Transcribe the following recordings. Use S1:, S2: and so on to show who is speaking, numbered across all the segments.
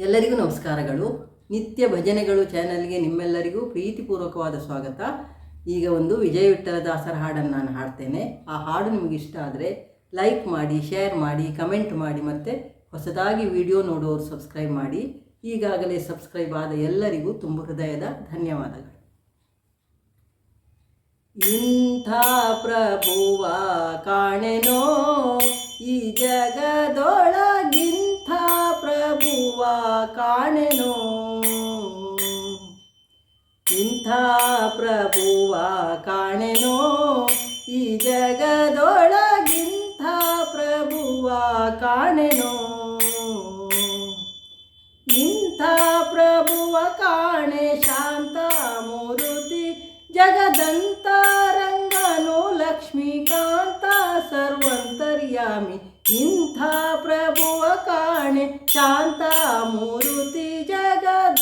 S1: ಎಲ್ಲರಿಗೂ ನಮಸ್ಕಾರಗಳು. ನಿತ್ಯ ಭಜನೆಗಳು ಚಾನಲ್ಗೆ ನಿಮ್ಮೆಲ್ಲರಿಗೂ ಪ್ರೀತಿಪೂರ್ವಕವಾದ ಸ್ವಾಗತ. ಈಗ ಒಂದು ವಿಜಯ ವಿಠಲದಾಸರ ಹಾಡನ್ನು ನಾನು ಹಾಡ್ತೇನೆ. ಆ ಹಾಡು ನಿಮಗೆ ಇಷ್ಟ ಆದರೆ ಲೈಕ್ ಮಾಡಿ, ಶೇರ್ ಮಾಡಿ, ಕಮೆಂಟ್ ಮಾಡಿ, ಮತ್ತು ಹೊಸದಾಗಿ ವಿಡಿಯೋ ನೋಡುವವರು ಸಬ್ಸ್ಕ್ರೈಬ್ ಮಾಡಿ. ಈಗಾಗಲೇ ಸಬ್ಸ್ಕ್ರೈಬ್ ಆದ ಎಲ್ಲರಿಗೂ ತುಂಬ ಹೃದಯದ ಧನ್ಯವಾದಗಳು. ಇಂಥ ಪ್ರಭುವ ಕಾಣೆನೋ ಈ ಜಗದೊಳಗಿಂಥ ಪ್ರಭುವ ಕಾಣೆನೋ, ಇಂಥ ಪ್ರಭುವ ಕಾಣೆನೋ ಈ ಜಗದೊಳಗಿಂಥ ಪ್ರಭುವ ಕಾಣೆನೋ, ಇಂಥ ಪ್ರಭುವ ಕಾಣೆ ಶಾಂತ ಮೂರುತಿ ಜಗದಂತರಂಗನು ಲಕ್ಷ್ಮೀಕಾಂತ ಸರ್ವಂತರ್ಯಾಮಿ. ಇಂಥ ಪ್ರಭುವ ಕಾಣೆ ಶಾಂತ ಮೂರುತಿ ಜಗದಂತರಂಗನು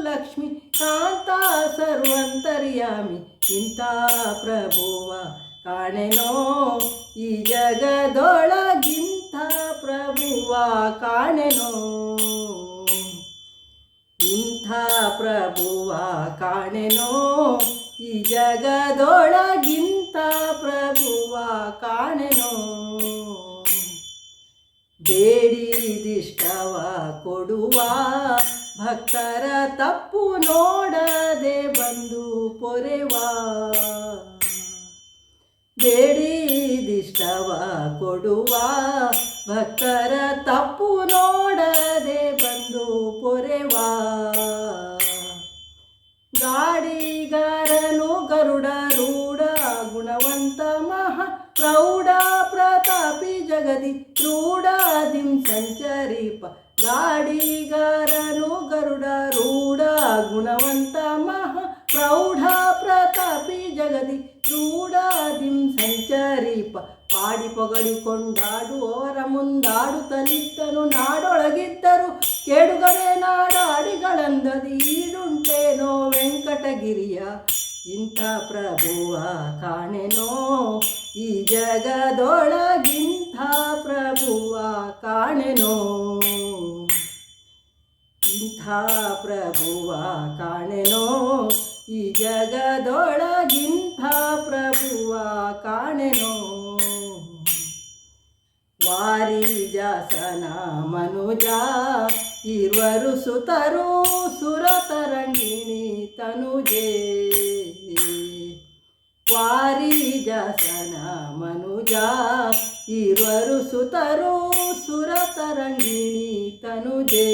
S1: ಲಕ್ಷ್ಮೀಕಾಂತ ಸರ್ವಂತರ್ಯಾಮಿ. ಇಂಥ ಪ್ರಭುವ ಕಾಣೆನೋ ಈ ಜಗದೊಳಗಿಂಥ ಪ್ರಭುವ ಕಾಣೆನೋ, ಇಂಥ ಪ್ರಭುವ ಕಾಣೆನೋ ಈ ಜಗದೊಳಗಿಂಥ ಪ್ರಭುವ ಕಾಣೆನೋ. ಬೇಡಿದಿಷ್ಟವ ಕೊಡುವ ಭಕ್ತರ ತಪ್ಪು ನೋಡದೆ ಬಂದು ಪೊರೆವ, ಬೇಡಿದಿಷ್ಟವ ಕೊಡುವ ಭಕ್ತರ ತಪ್ಪು ನೋಡದೆ ಬಂದು ಪೊರೆವ. ಗಾಡಿಗಾರನು ಗರುಡರೂಢ ಗುಣವಂತ ಮಹಾ ಪ್ರೌಢ ಪ್ರತಾಪಿ ಜಗದಿ ರೂಢಾದಿಂ ಸಂಚರೀಪ. ಗಾಡಿಗಾರನು ಗರುಡರೂಢ ಗುಣವಂತ ಮಹಾ ಪ್ರೌಢ ಪ್ರತಾಪಿ ಜಗದಿ ರೂಢಾದಿಂ ಸಂಚರೀಪ. ಪಾಡಿ ಪೊಗಳಿ ಕೊಂಡಾಡುವವರ ಮುಂದಾಡುತ್ತಲಿದ್ದನು ನಾಡೊಳಗಿದ್ದರು ಕೇಡುಗರೆ ನಾಡಾಡಿಗಳಂದದಿ ಈಡುಂಟೇನೋ ವೆಂಕಟಗಿರಿಯ. ಇಂಥ ಪ್ರಭುವ ಕಾಣೆನೋ ಈ ಜಗದೊಳಗಿಂಥ ಪ್ರಭುವ ಕಾಣೆನೋ, ಇಂಥ ಪ್ರಭುವ ಕಾಣೆನೋ ಈ ಜಗದೊಳಗಿಂಥ ಪ್ರಭುವ ಕಾಣೆನೋ. ವಾರಿಜಾಸನ ಮನುಜ ಇರುವರು ಸುತರು ಸುರತರಂಗಿಣಿ ತನುಜೆ. ವಾರಿಜಾಸನ ಮನುಜ ಇರುವರು ಸುತರು ಸುರತರಂಗಿಣಿ ತನುಜೆ.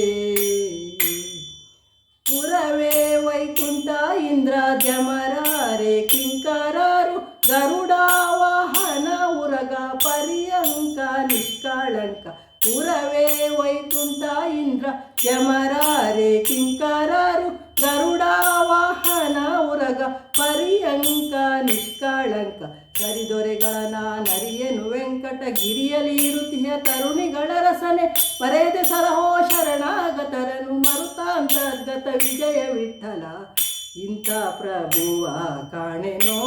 S1: ಪುರವೇ ವೈಕುಂಠ ಇಂದ್ರ ದ್ಯಮರಾರೆ ಕಿಂಕರಾರು ಗರುಡ ವಾಹನ ಉರಗ ಪರ್ಯಂಕ ನಿಷ್ಕಳಂಕ. ಪುರವೇ ವೈಕುಂಠ ಇಂದ್ರ ದ್ಯಮರಾರೆ ಕಿಂಕರಾರು ಗರುಡ ವಾಹನ ಉರಗ ಪರ್ಯಂಕ ನಿಷ್ಕಳಂಕ. ಕರಿದೊರೆಗಳನ ನರಿಯನು ವೆಂಕಟಗಿರಿಯಲಿ ಇರುತಿಯ ತರುಣಿಗಳ ರಸನೆ ಪರೆದೆ ಸಲಹೋ ಶರಣಾಗತರನು ಮರುತಾಂತರ್ಗತ ವಿಜಯ ವಿಠಲ. ಇಂಥ ಪ್ರಭುವ ಕಾಣೆನೋ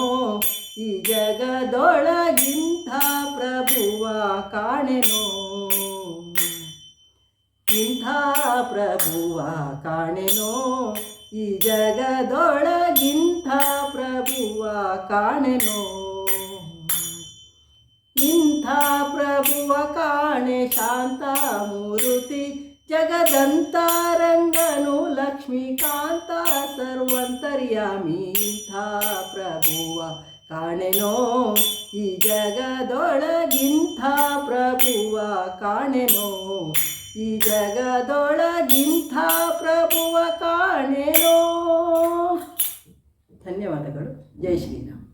S1: ಈ ಜಗದೊಳಗಿಂಥ ಪ್ರಭುವ ಕಾಣೆನೋ, ಇಂಥ ಪ್ರಭುವ ಕಾಣೆನೋ ಈ ಜಗದೊಳಗಿಂಥ ಪ್ರಭುವ ಕಾಣೆನೋ. ಇಂಥ ಪ್ರಭುವ ಕಾಣೆ ಶಾಂತ ಮೂರುತಿ ಜಗದಂತರಂಗನು ಲಕ್ಷ್ಮೀಕಾಂತ ಸರ್ವಂತರ್ಯಾಮಿ. ಇಂಥ ಪ್ರಭುವ ಕಾಣೆನೋ ಈ ಜಗದೊಳಗಿಂಥ ಪ್ರಭುವ ಕಾಣೆನೋ, ಈ ಜಗದೊಳಗಿಂಥ ಪ್ರಭುವ ಕಾಣೆನೋ. ಧನ್ಯವಾದಗಳು. ಜೈ ಶ್ರೀರಾಮ್.